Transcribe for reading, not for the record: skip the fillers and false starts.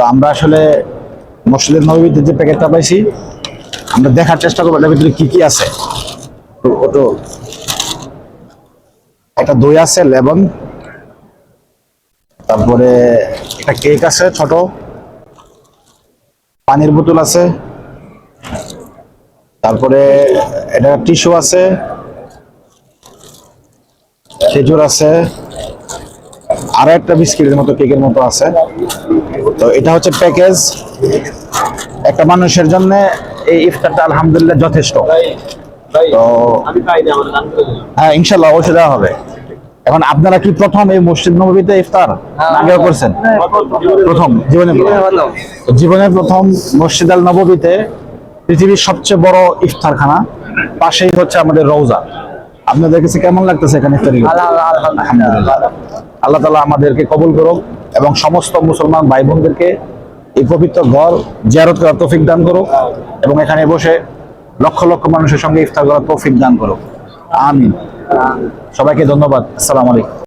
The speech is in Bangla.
তো আমরা আসলে মসজিদের নববীতে যে প্যাকেটটা পাইছি আমরা দেখার চেষ্টা করবো এটার ভিতরে কি কি আছে। তো ওটো একটা দই আছে, লেবন, তারপরে একটা কেক আছে ছোট, পানির বোতল আছে, তারপরে এটা টিস্যু আছে, খেজুর আছে, আরো একটা বিস্কিটের মতো কেকের মতো আছে। তো এটা হচ্ছে প্যাকেজ একটা মানুষের জন্য। এই ইফতারটা আলহামদুলিল্লাহ যথেষ্ট। তো হ্যাঁ, ইনশাল্লাহ অবশ্যই দেওয়া হবে। এখন আপনারা কি প্রথম এই মসজিদ নববীতে ইফতার আগেও করছেন? প্রথম জীবনের প্রথম মসজিদ আল নববীতে, পৃথিবীর সবচেয়ে বড় ইফতারখানা, পাশেই হচ্ছে আমাদের রওজা। আপনাদের কাছে কেমন লাগতেছে এখানে ইফতারি করতে? আলহামদুলিল্লাহ, আল্লাহ তাআলা আমাদেরকে কবুল করুক এবং সমস্ত মুসলমান ভাই বোনদেরকে এই পবিত্র ঘর জিয়ারত করার তৌফিক দান করুক এবং এখানে বসে লক্ষ লক্ষ মানুষের সঙ্গে ইফতার করার তৌফিক দান করুক। আমিন। সবাইকে ধন্যবাদ। আসসালামু আলাইকুম।